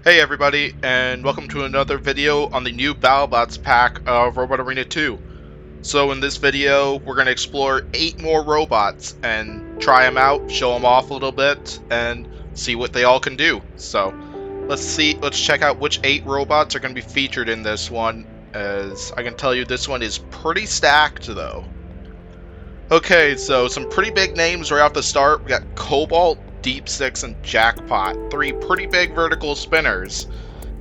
Hey everybody, and welcome to another video on the new Battlebots pack of Robot Arena 2. So in this video, we're going to explore 8 more robots and try them out, show them off a little bit, and see what they all can do. So let's check out which 8 robots are going to be featured in this one, as I can tell you this one is pretty stacked though. Okay, so some pretty big names right off the start. We got Cobalt, Deep Six, and Jackpot. 3 pretty big vertical spinners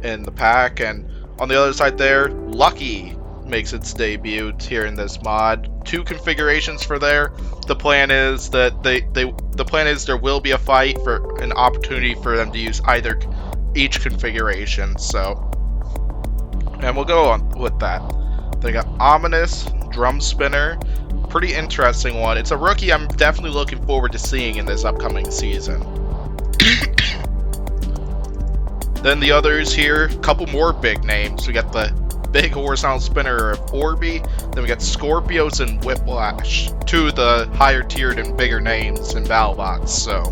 in the pack. And on the other side there, Lucky makes its debut here in this mod. 2 configurations for there. The plan is that there will be a fight for an opportunity for them to use each configuration. So, and we'll go on with that. They got Ominous, Drum Spinner. Pretty interesting one. It's a rookie I'm definitely looking forward to seeing in this upcoming season. Then the others here, a couple more big names. We got the big horizontal spinner of Orby, then we got Scorpios and Whiplash, 2 of the higher tiered and bigger names in Battlebots. So,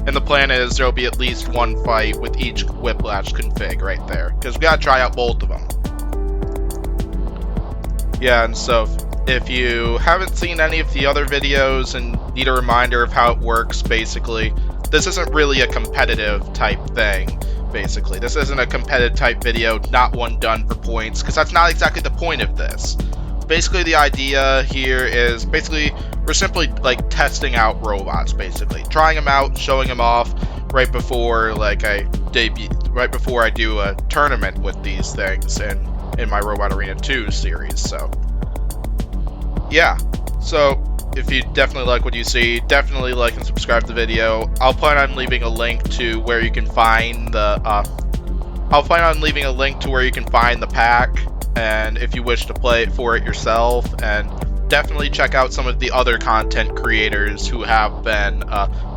and the plan is there'll be at least 1 fight with each Whiplash config right there, because we gotta try out both of them. Yeah, and so if you haven't seen any of the other videos and need a reminder of how it works, basically, this isn't really a competitive type thing, basically. This isn't a competitive type video, not one done for points, because that's not exactly the point of this. Basically, the idea here is, we're simply, like, testing out robots, basically. Trying them out, showing them off, right before I do a tournament with these things in my Robot Arena 2 series, so. Yeah, so if you definitely like what you see, definitely like and subscribe to the video. I'll plan on leaving a link to where you can find the pack, and if you wish to play it for it yourself, and definitely check out some of the other content creators who have been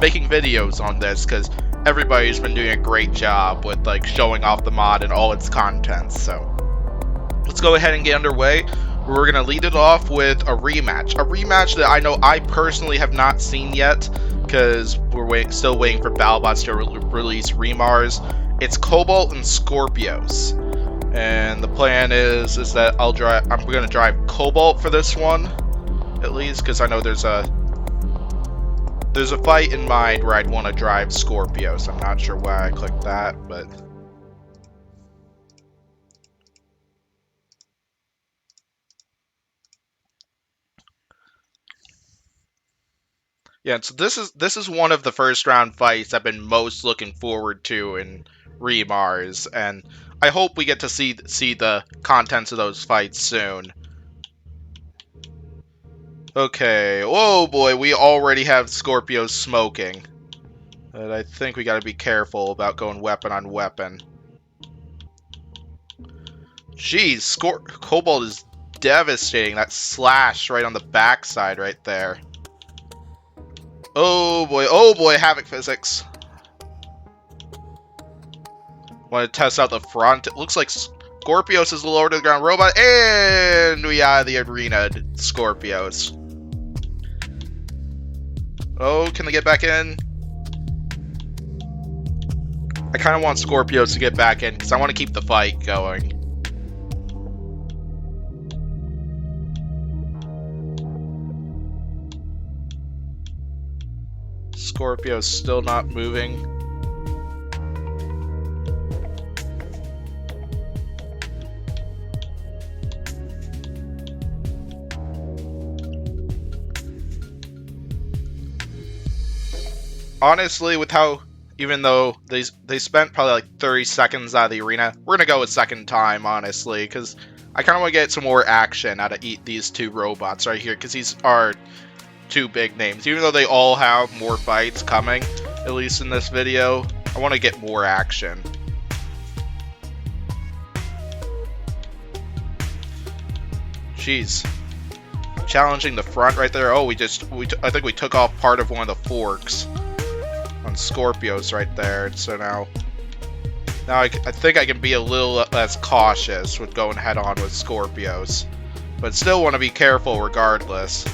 making videos on this, because everybody's been doing a great job with like showing off the mod and all its contents. So let's go ahead and get underway. We're going to lead it off with a rematch that I know I personally have not seen yet, because we're still waiting for Battlebots to release remars. It's Cobalt and Scorpios, and the plan is that I'm going to drive Cobalt for this one, at least, because I know there's a fight in mind where I'd want to drive Scorpios. I'm not sure why I clicked that, but yeah, so this is one of the first round fights I've been most looking forward to in remars, and I hope we get to see the contents of those fights soon. Okay, oh boy, we already have Scorpios smoking, but I think we got to be careful about going weapon on weapon. Jeez, Cobalt is devastating. That slash right on the backside right there. Oh boy, Havoc physics. Want to test out the front. It looks like Scorpios is a lower to the ground robot, and we out of the arena, Scorpios. Oh, can they get back in? I kind of want Scorpios to get back in, because I want to keep the fight going. Scorpio's still not moving. Honestly, with how, even though they spent probably like 30 seconds out of the arena, we're gonna go with second time, honestly, because I kind of want to get some more action out of these 2 robots right here, because these are 2 big names. Even though they all have more fights coming, at least in this video, I want to get more action. Jeez. Challenging the front right there. Oh, I think we took off part of one of the forks on Scorpios right there. So now I think I can be a little less cautious with going head on with Scorpios, but still want to be careful regardless.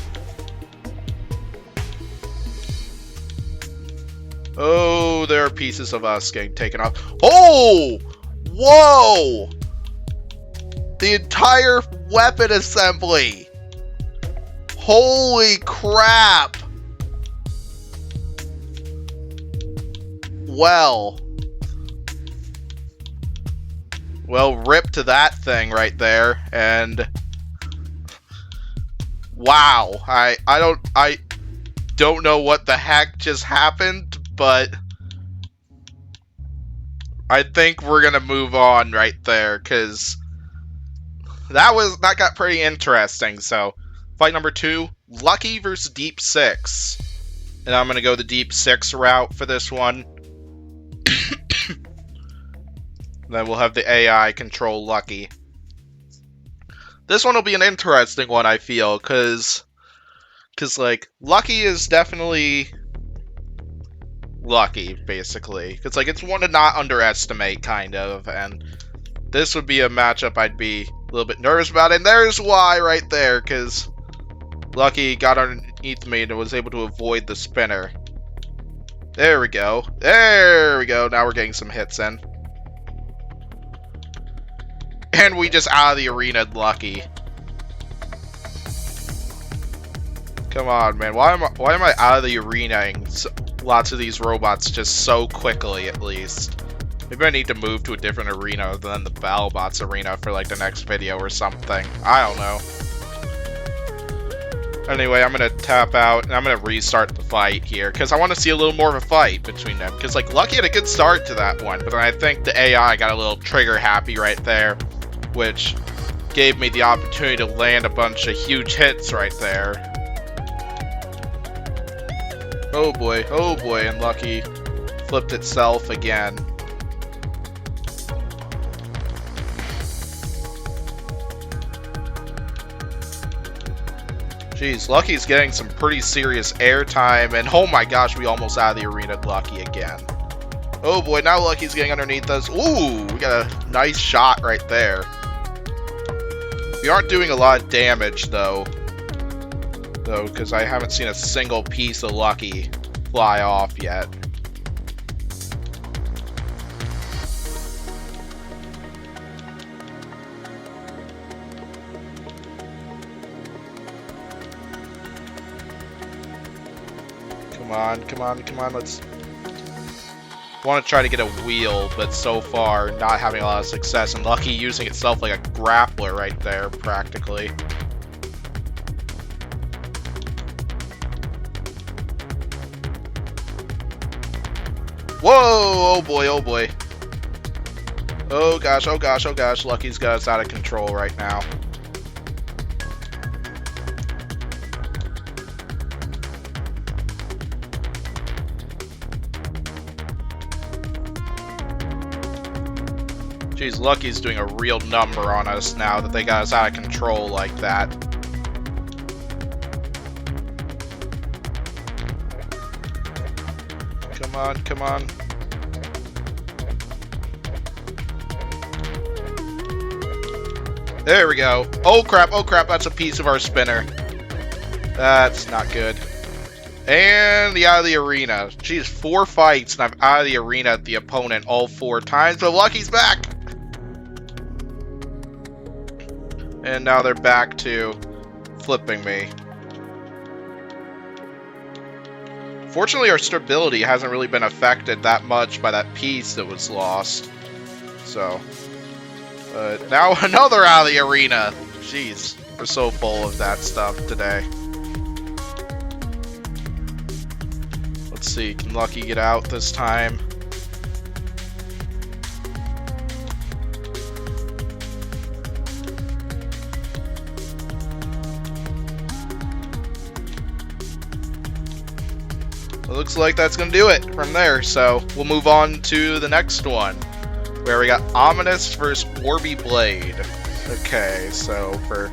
Oh, there are pieces of us getting taken off. Oh! Whoa! The entire weapon assembly! Holy crap! Well, rip to that thing right there, and wow, I don't know what the heck just happened, but I think we're gonna move on right there, because that got pretty interesting. So, fight number 2, Lucky versus Deep 6. And I'm gonna go the Deep 6 route for this one. Then we'll have the AI control Lucky. This one will be an interesting one, I feel, because like, Lucky is definitely lucky, basically. Because, like, it's one to not underestimate, kind of, and this would be a matchup I'd be a little bit nervous about, and there's why right there, because Lucky got underneath me and was able to avoid the spinner. There we go. There we go. Now we're getting some hits in. And we just out of the arena, Lucky. Come on, man. Why am I out of the arena-ing lots of these robots just so quickly, at least? Maybe I need to move to a different arena than the Battlebots arena for, like, the next video or something. I don't know. Anyway, I'm gonna tap out, and I'm gonna restart the fight here, because I want to see a little more of a fight between them. Because, like, Lucky had a good start to that one, but then I think the AI got a little trigger-happy right there, which gave me the opportunity to land a bunch of huge hits right there. Oh boy, and Lucky flipped itself again. Jeez, Lucky's getting some pretty serious airtime, and oh my gosh, we almost out of the arena, Lucky again. Oh boy, now Lucky's getting underneath us. Ooh, we got a nice shot right there. We aren't doing a lot of damage, though, because I haven't seen a single piece of Lucky fly off yet. Come on, let's... want to try to get a wheel, but so far not having a lot of success, and Lucky using itself like a grappler right there, practically. Whoa! Oh boy, oh boy. Oh gosh, Lucky's got us out of control right now. Jeez, Lucky's doing a real number on us now that they got us out of control like that. Come on. There we go. Oh crap, that's a piece of our spinner. That's not good. And out of the arena. Jeez, 4 fights and I'm out of the arena at the opponent all 4 times, but Lucky's back! And now they're back to flipping me. Fortunately, our stability hasn't really been affected that much by that piece that was lost. So, now another out of the arena. Jeez, we're so full of that stuff today. Let's see, can Lucky get out this time? It looks like that's going to do it from there, so we'll move on to the next one, where we got Ominous versus Orby Blade. Okay, so for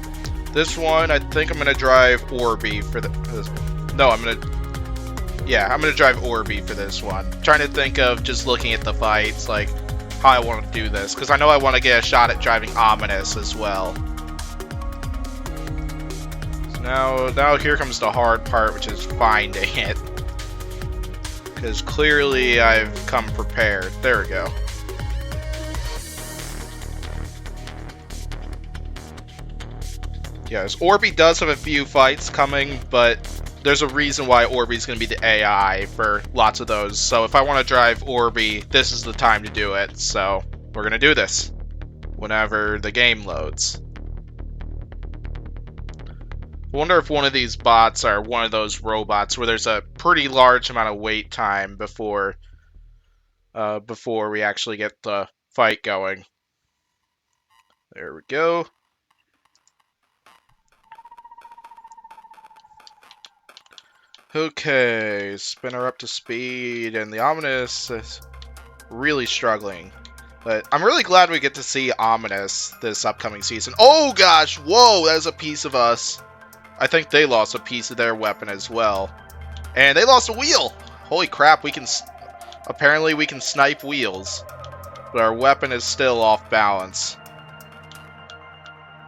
this one, I think I'm going to drive Orby for the... No, I'm going to drive Orby for this one. I'm trying to think of just looking at the fights, like, how I want to do this, because I know I want to get a shot at driving Ominous as well. So now here comes the hard part, which is finding it. because clearly I've come prepared. There we go. Yes, Orby does have a few fights coming, but there's a reason why Orby's going to be the AI for lots of those. So if I want to drive Orby, this is the time to do it. So we're going to do this whenever the game loads. I wonder if one of these bots are one of those robots where there's a pretty large amount of wait time before we actually get the fight going. There we go. Okay, spinner up to speed, and the Ominous is really struggling. But I'm really glad we get to see Ominous this upcoming season. Oh gosh, whoa, that was a piece of us. I think they lost a piece of their weapon as well. And they lost a wheel! Holy crap, apparently we can snipe wheels. But our weapon is still off balance.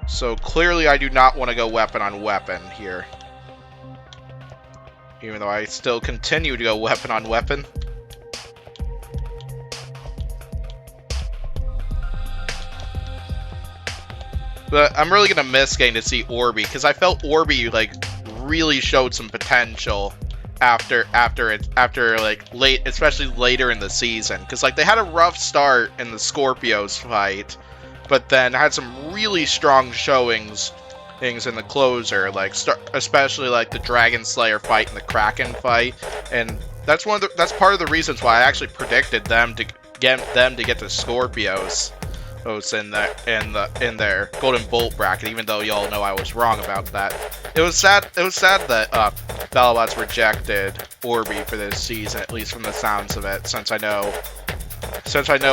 So clearly I do not want to go weapon on weapon here. Even though I still continue to go weapon on weapon. But I'm really gonna miss getting to see Orby, because I felt Orby like really showed some potential after like late, especially later in the season. Because like they had a rough start in the Scorpios fight, but then had some really strong showings in the closer, like especially like the Dragon Slayer fight and the Kraken fight, and that's part of the reasons why I actually predicted them to get the Scorpios in their Golden Bolt bracket, even though y'all know I was wrong about that. It was sad that Battlebots rejected Orby for this season, at least from the sounds of it, since I know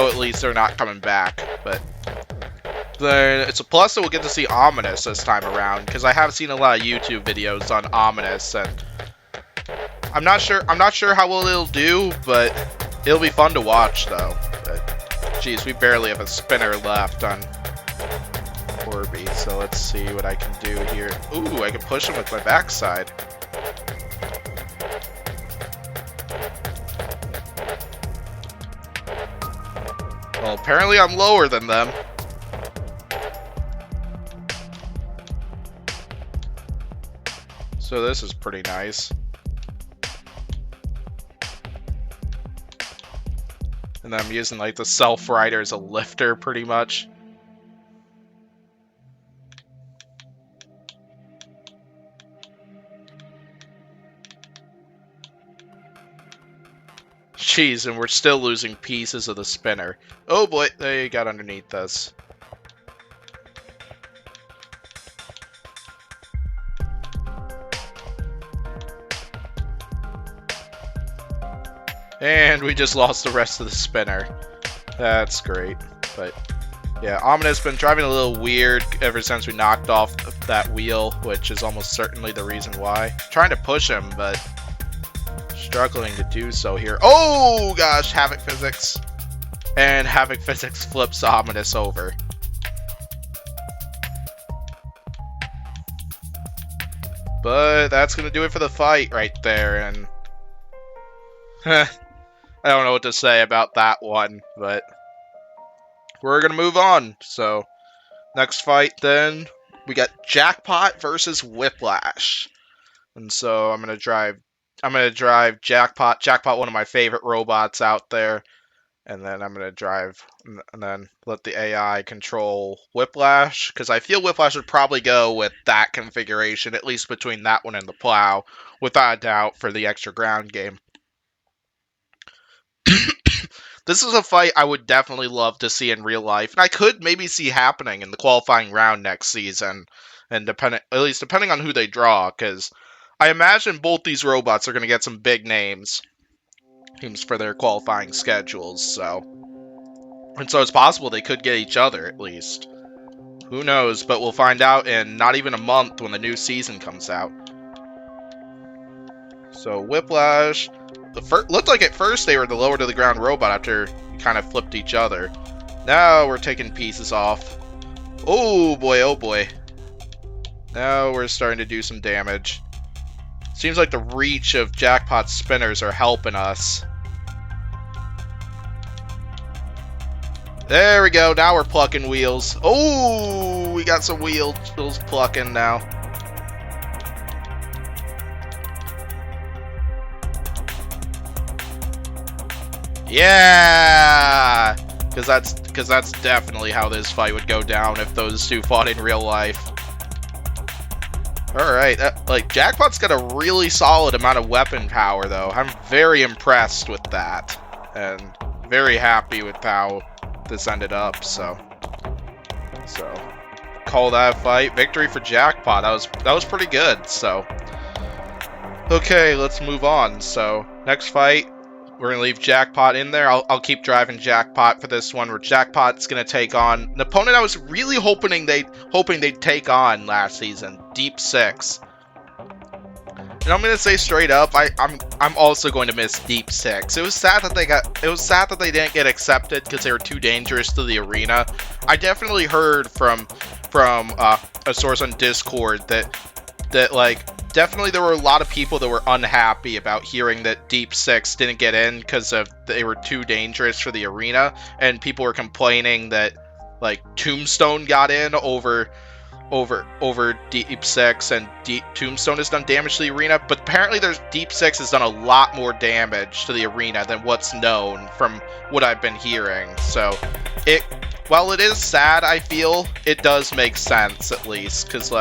at least they're not coming back. But then it's a plus that we'll get to see Ominous this time around, because I have seen a lot of YouTube videos on Ominous, and I'm not sure how well it'll do, but it'll be fun to watch though. But, geez, we barely have a spinner left on Orby, so let's see what I can do here. Ooh, I can push him with my backside. Well, apparently I'm lower than them. So this is pretty nice. And I'm using like the self-rider as a lifter pretty much. Jeez, and we're still losing pieces of the spinner. Oh boy, they got underneath us. And we just lost the rest of the spinner. That's great. But yeah, Ominous been driving a little weird ever since we knocked off that wheel, which is almost certainly the reason why. Trying to push him, but struggling to do so here. Oh gosh, Havoc Physics. And Havoc Physics flips Ominous over. But that's going to do it for the fight right there. And I don't know what to say about that one, but we're going to move on. So, next fight then, we got Jackpot versus Whiplash. And so I'm going to drive Jackpot. Jackpot, one of my favorite robots out there. And then I'm going to drive, and then let the AI control Whiplash, because I feel Whiplash would probably go with that configuration, at least between that one and the Plow, without a doubt, for the extra ground game. This is a fight I would definitely love to see in real life, and I could maybe see happening in the qualifying round next season, and depending on who they draw, because I imagine both these robots are going to get some big names for their qualifying schedules, so it's possible they could get each other at least. Who knows, but we'll find out in not even a month when the new season comes out. So Whiplash, looked like at first they were the lower to the ground robot after we kind of flipped each other. Now we're taking pieces off. Oh boy, oh boy. Now we're starting to do some damage. Seems like the reach of Jackpot spinners are helping us. There we go, now we're plucking wheels. Oh, we got some wheels plucking now. Yeah! Because that's definitely how this fight would go down if those two fought in real life. Alright, like, Jackpot's got a really solid amount of weapon power, though. I'm very impressed with that. And very happy with how this ended up, so call that a fight. Victory for Jackpot. That was pretty good, so. Okay, let's move on. So, next fight, we're gonna leave Jackpot in there. I'll keep driving Jackpot for this one, where Jackpot's gonna take on an opponent I was really hoping they'd take on last season, Deep Six. And I'm gonna say straight up, I'm also going to miss Deep Six. It was sad that they didn't get accepted because they were too dangerous to the arena. I definitely heard from a source on Discord that like definitely there were a lot of people that were unhappy about hearing that Deep Six didn't get in because they were too dangerous for the arena, and people were complaining that like Tombstone got in over Deep Six, and Tombstone has done damage to the arena, but apparently Deep Six has done a lot more damage to the arena than what's known from what I've been hearing. So while it is sad, I feel it does make sense at least, because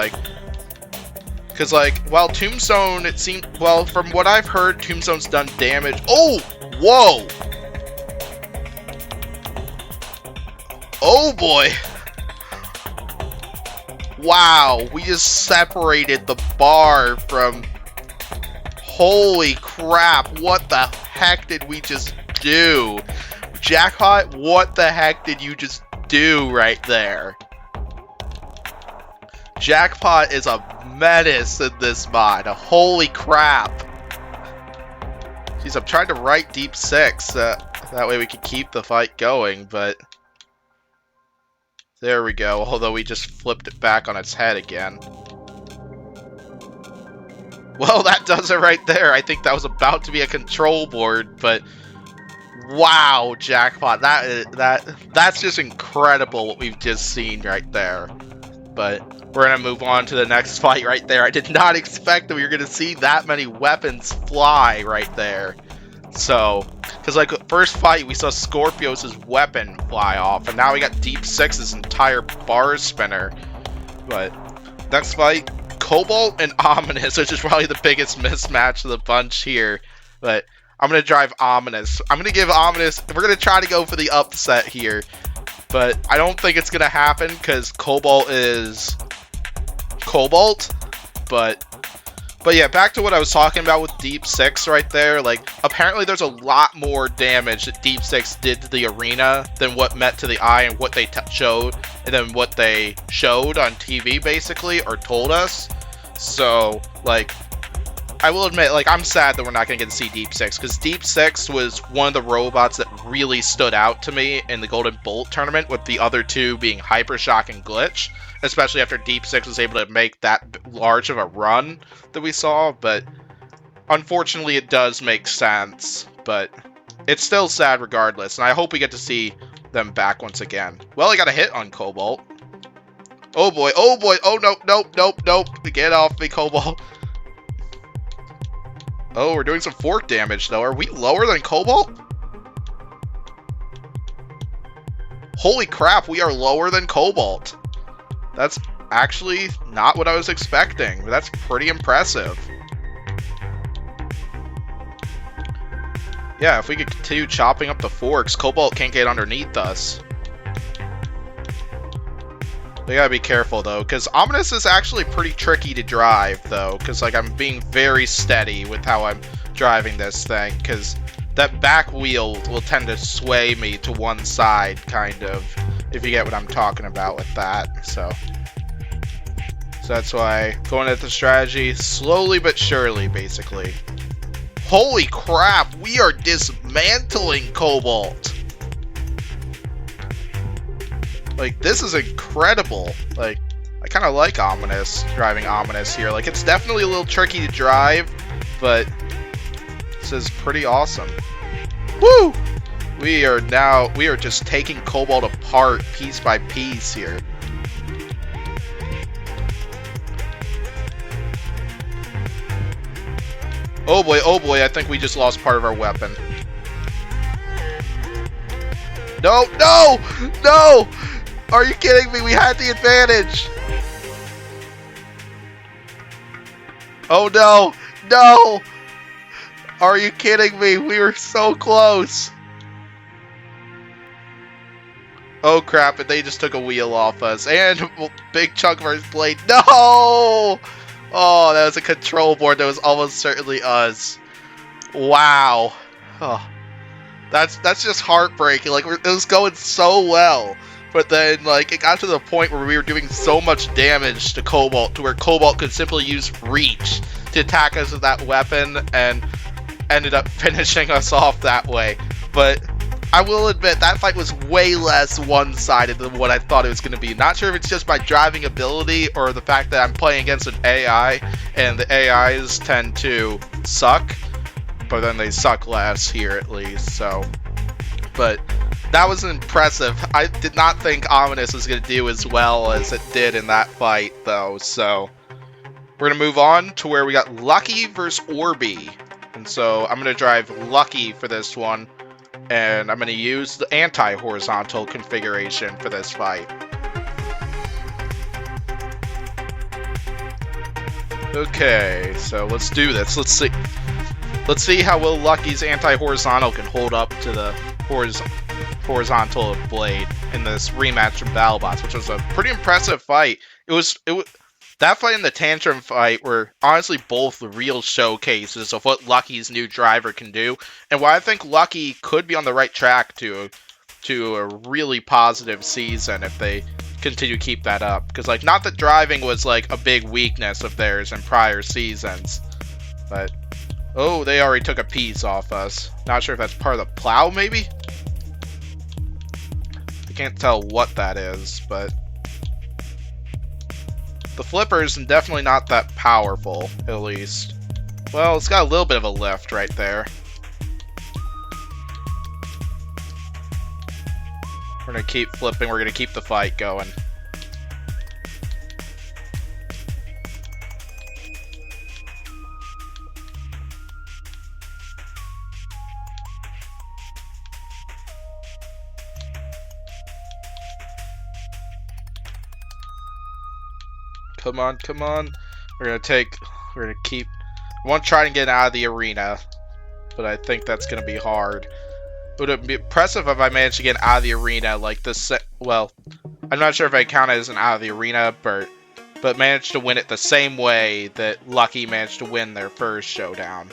while Tombstone, from what I've heard, Tombstone's done damage. Oh, whoa! Oh boy! Wow, we just separated the bar from... Holy crap, what the heck did we just do? Jackpot, what the heck did you just do right there? Jackpot is a menace in this mod. Holy crap. Jeez, I'm trying to write Deep Six. That way we can keep the fight going, but... There we go, although we just flipped it back on its head again. Well, that does it right there. I think that was about to be a control board, but... Wow, Jackpot. That's just incredible what we've just seen right there. But we're going to move on to the next fight right there. I did not expect that we were going to see that many weapons fly right there. So, because like first fight we saw Scorpios' weapon fly off, and now we got Deep Six's entire bar spinner. But next fight, Cobalt and Ominous, which is probably the biggest mismatch of the bunch here. But I'm going to drive Ominous. I'm going to give Ominous, we're going to try to go for the upset here. But I don't think it's going to happen because Cobalt is Cobalt. But yeah, back to what I was talking about with Deep Six right there. Like, apparently there's a lot more damage that Deep Six did to the arena than what met to the eye and what they showed, and then what they showed on TV, basically, or told us. So, like, I will admit, like, I'm sad that we're not going to get to see Deep Six, because Deep Six was one of the robots that really stood out to me in the Golden Bolt tournament, with the other two being Hypershock and Glitch. Especially after Deep Six was able to make that large of a run that we saw, but unfortunately it does make sense, but it's still sad regardless, and I hope we get to see them back once again. Well, I got a hit on Cobalt. Oh boy, oh boy, oh nope, get off me, Cobalt. Oh, we're doing some fork damage though. Are we lower than Cobalt? Holy crap, we are lower than Cobalt. That's actually not what I was expecting. That's pretty impressive. Yeah, if we could continue chopping up the forks, Cobalt can't get underneath us. We gotta be careful though, because Ominous is actually pretty tricky to drive though, because like I'm being very steady with how I'm driving this thing, because that back wheel will tend to sway me to one side, kind of, if you get what I'm talking about with that. So that's why going at the strategy slowly but surely, basically. Holy crap, we are dismantling Cobalt. Like, this is incredible. Like, I kind of like Ominous, driving Ominous here. Like, it's definitely a little tricky to drive, but this is pretty awesome. Woo! We are just taking Cobalt apart piece by piece here. Oh boy, I think we just lost part of our weapon. No, no, no! Are you kidding me? We had the advantage! Oh no, no! Are you kidding me? We were so close! Oh crap, and they just took a wheel off us. And a big chunk of our blade. No! Oh, that was a control board that was almost certainly us. Wow. Oh, that's just heartbreaking. Like, it was going so well. But then, like, it got to the point where we were doing so much damage to Cobalt to where Cobalt could simply use Reach to attack us with that weapon and ended up finishing us off that way. But I will admit, that fight was way less one-sided than what I thought it was going to be. Not sure if it's just my driving ability or the fact that I'm playing against an AI, and the AIs tend to suck, but then they suck less here at least, so. But that was impressive. I did not think Ominous was going to do as well as it did in that fight, though, so. We're going to move on to where we got Lucky versus Orby. And so I'm going to drive Lucky for this one. And I'm going to use the anti-horizontal configuration for this fight. Okay, so let's do this. Let's see how well Lucky's anti-horizontal can hold up to the horizontal blade in this rematch from Battlebots, which was a pretty impressive fight. It was that fight and the Tantrum fight were honestly both real showcases of what Lucky's new driver can do, and why I think Lucky could be on the right track to a really positive season if they continue to keep that up. Because, like, not that driving was, like, a big weakness of theirs in prior seasons, but... Oh, they already took a piece off us. Not sure if that's part of the plow, maybe? I can't tell what that is, but... The flipper's definitely not that powerful, at least. Well, it's got a little bit of a lift right there. We're gonna keep flipping, we're gonna keep the fight going. Come on, come on. I want to try and get out of the arena, but I think that's going to be hard. Would it be impressive if I managed to get out of the arena like this? Well, I'm not sure if I count it as an out of the arena, but managed to win it the same way that Lucky managed to win their first showdown.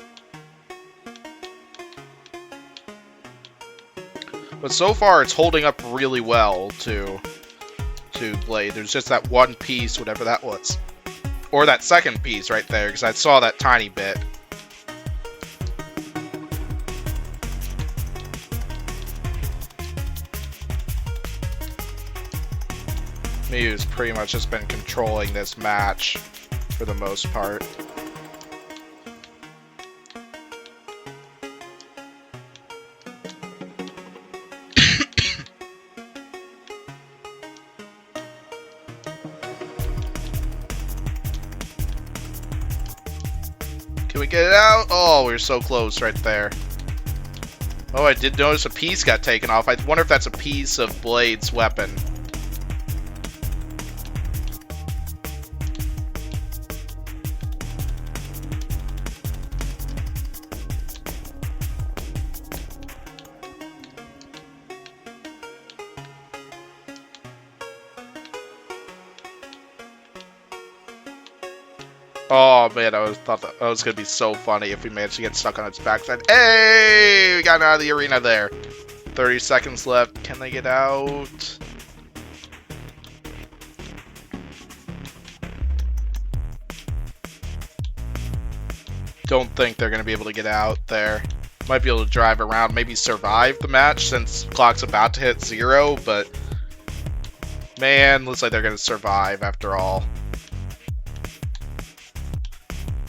But so far, it's holding up really well to Blade. There's just that one piece, whatever that was. Or that second piece right there, because I saw that tiny bit. Mew's pretty much just been controlling this match for the most part. Can we get it out? Oh, we were so close right there. Oh, I did notice a piece got taken off. I wonder if that's a piece of Blade's weapon. Oh man, I thought that was gonna be so funny if we managed to get stuck on its backside. Hey, we got out of the arena there. 30 seconds left. Can they get out? Don't think they're gonna be able to get out there. Might be able to drive around, maybe survive the match since clock's about to hit 0, but man, looks like they're gonna survive after all.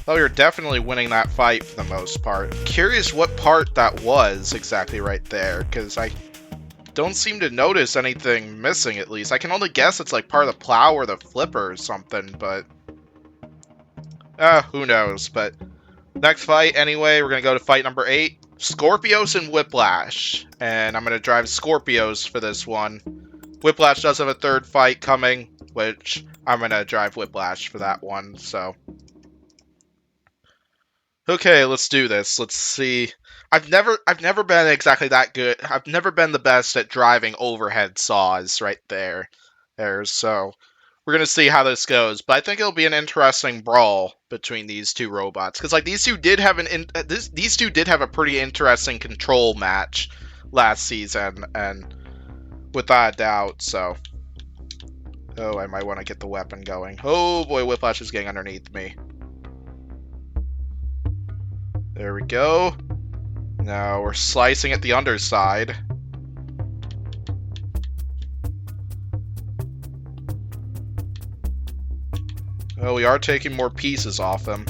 Oh, you're definitely winning that fight for the most part. Curious what part that was exactly right there, because I don't seem to notice anything missing, at least. I can only guess it's like part of the plow or the flipper or something, but... who knows, but... Next fight, anyway, we're going to go to fight number 8. Scorpios and Whiplash. And I'm going to drive Scorpios for this one. Whiplash does have a third fight coming, which I'm going to drive Whiplash for that one, so... Okay, let's do this. Let's see. I've never been exactly that good. I've never been the best at driving overhead saws right there. So we're gonna see how this goes. But I think it'll be an interesting brawl between these two robots, because like these two did have a pretty interesting control match last season, and without a doubt. So, oh, I might want to get the weapon going. Oh boy, Whiplash is getting underneath me. There we go. Now we're slicing at the underside. Oh, we are taking more pieces off him.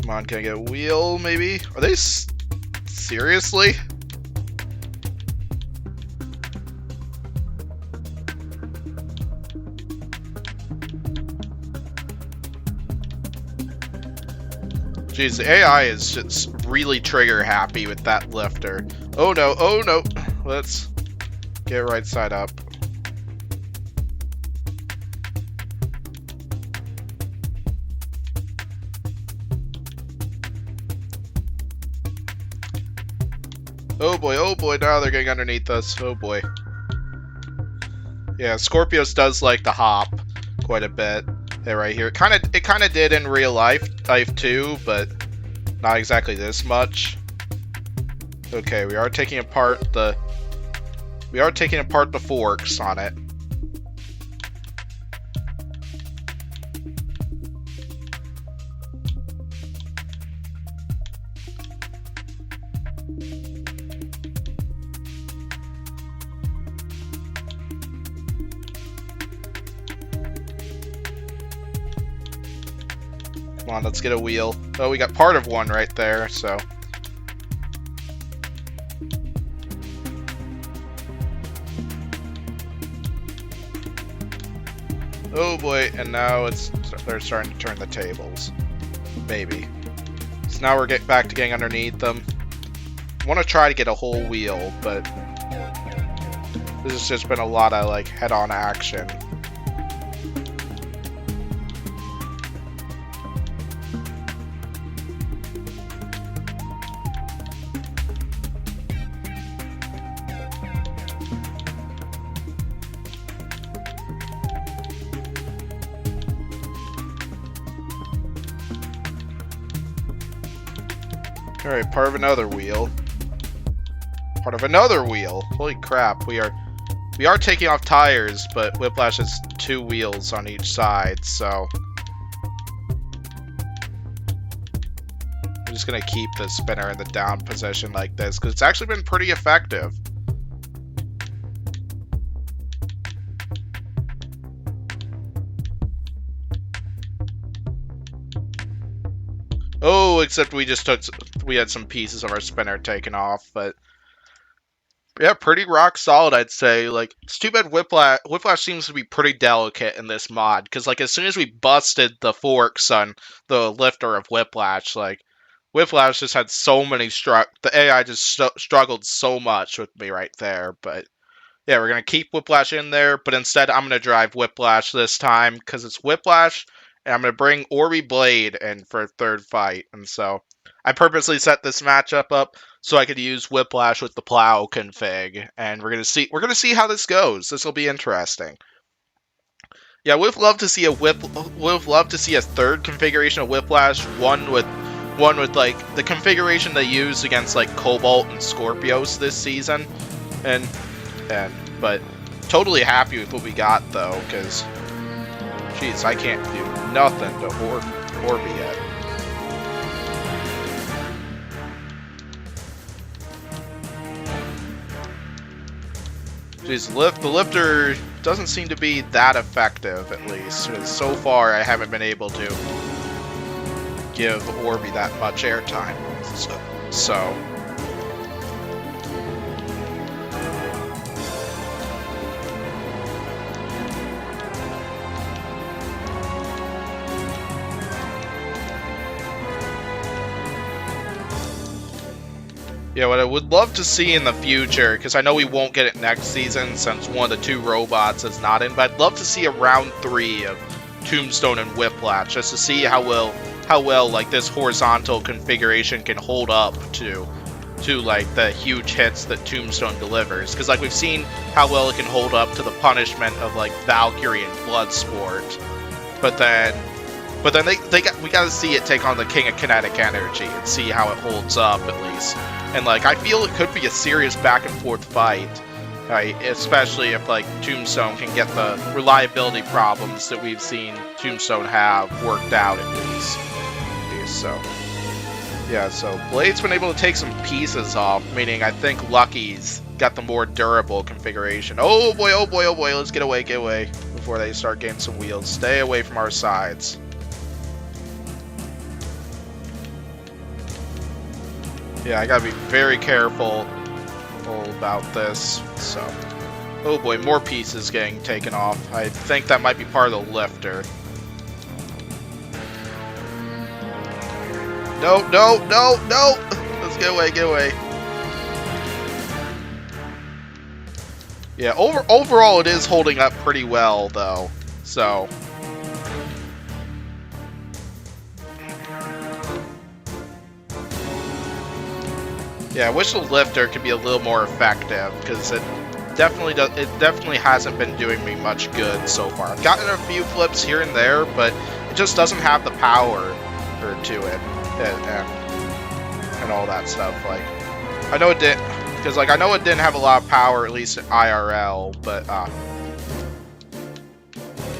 Come on, can I get a wheel, maybe? Are they seriously? Jeez, the AI is just really trigger happy with that lifter. Oh no, oh no. Let's get right side up. Oh boy, now they're getting underneath us. Oh boy. Yeah, Scorpios does like to hop quite a bit. They're right here. It kinda did in real life too, but not exactly this much. Okay, we are taking apart the forks on it. Come on, let's get a wheel. Oh, we got part of one right there, so. Oh boy, and now they're starting to turn the tables. Maybe. So now we're back to getting underneath them. I want to try to get a whole wheel, but this has just been a lot of like head-on action. Alright, part of another wheel. Part of another wheel. Holy crap, we are taking off tires, but Whiplash has 2 wheels on each side, so I'm just gonna keep the spinner in the down position like this, because it's actually been pretty effective. Oh, except we had some pieces of our spinner taken off, but yeah, pretty rock solid, I'd say. Like, it's too bad Whiplash seems to be pretty delicate in this mod, because like as soon as we busted the forks on the lifter of Whiplash, like Whiplash just had so many the AI just struggled so much with me right there, but yeah, we're gonna keep Whiplash in there, but instead I'm gonna drive Whiplash this time, because it's Whiplash. And I'm going to bring Orby Blade in for a third fight. And so I purposely set this matchup up so I could use Whiplash with the plow config. And we're going to see how this goes. This will be interesting. Yeah, we'd love to see a third configuration of Whiplash, one with like the configuration they used against like Cobalt and Scorpios this season. But totally happy with what we got though, because jeez, I can't do nothing to Orby yet. Jeez, the lifter doesn't seem to be that effective, at least. 'Cause so far, I haven't been able to give Orby that much airtime. So. Yeah, what I would love to see in the future, because I know we won't get it next season since one of the two robots is not in, but I'd love to see a round 3 of Tombstone and Whiplash, just to see how well like this horizontal configuration can hold up to like the huge hits that Tombstone delivers. Because like we've seen how well it can hold up to the punishment of like Valkyrie and Bloodsport, but then we gotta see it take on the King of Kinetic Energy and see how it holds up at least. And like I feel it could be a serious back and forth fight, right? Especially if like Tombstone can get the reliability problems that we've seen Tombstone have worked out at least. So yeah, so Blade's been able to take some pieces off, meaning I think Lucky's got the more durable configuration. Oh boy, oh boy, oh boy, let's get away before they start getting some wheels. Stay away from our sides. Yeah, I gotta be very careful about this, so. Oh boy, more pieces getting taken off. I think that might be part of the lifter. No, no, no, no! Let's get away. Yeah, overall it is holding up pretty well, though, so. Yeah, I wish the lifter could be a little more effective, because it definitely hasn't been doing me much good so far. I've gotten a few flips here and there, but it just doesn't have the power to it and all that stuff. Like, I know it did, because like I know it didn't have a lot of power, at least in IRL, but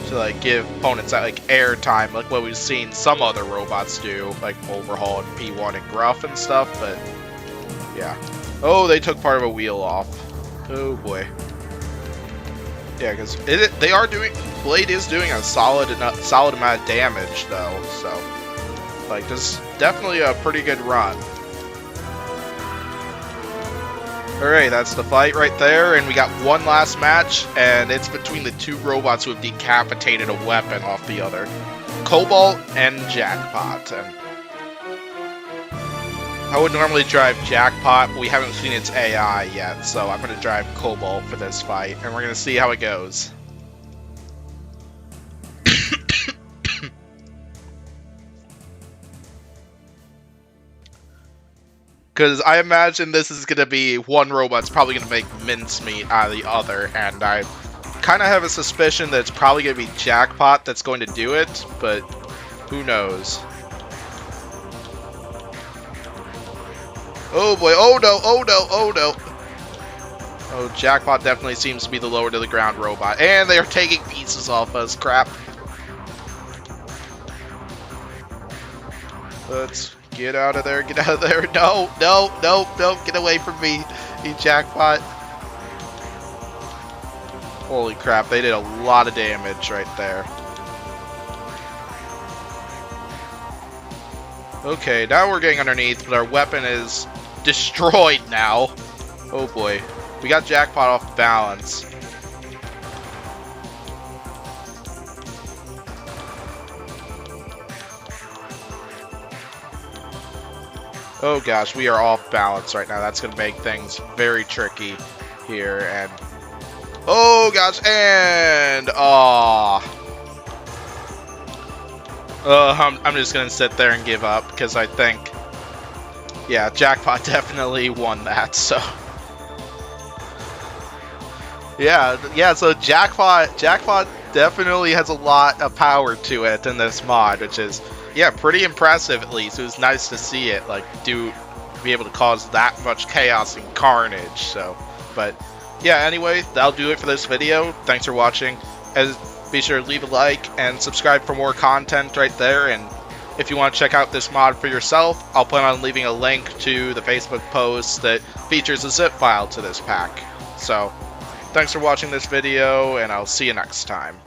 to like give opponents that like air time, like what we've seen some other robots do, like Overhaul and P1 and Gruff and stuff, but. Yeah. Oh, they took part of a wheel off. Oh boy. Yeah, because Blade is doing a solid amount of damage though. So, like, this is definitely a pretty good run. All right, that's the fight right there, and we got one last match, and it's between the two robots who have decapitated a weapon off the other, Cobalt and Jackpot. And I would normally drive Jackpot, but we haven't seen its AI yet, so I'm going to drive Cobalt for this fight, and we're going to see how it goes. Because I imagine this is going to be one robot's probably going to make mincemeat out of the other, and I kind of have a suspicion that it's probably going to be Jackpot that's going to do it, but who knows. Oh boy, oh no, oh no, oh no. Oh, Jackpot definitely seems to be the lower to the ground robot. And they are taking pieces off us, crap. Let's get out of there, get out of there. No, no, no, no, get away from me, you Jackpot. Holy crap, they did a lot of damage right there. Okay, now we're getting underneath, but our weapon is destroyed now. Oh boy. We got Jackpot off balance. Oh gosh, we are off balance right now. That's going to make things very tricky here. And oh gosh, and I'm just going to sit there and give up because I think, yeah, Jackpot definitely won that, so. Yeah, so Jackpot definitely has a lot of power to it in this mod, which is, yeah, pretty impressive at least. It was nice to see it, like, be able to cause that much chaos and carnage, so. But, yeah, anyway, that'll do it for this video. Thanks for watching. And be sure to leave a like and subscribe for more content right there, and if you want to check out this mod for yourself, I'll plan on leaving a link to the Facebook post that features a zip file to this pack. So, Thanks for watching this video, and I'll see you next time.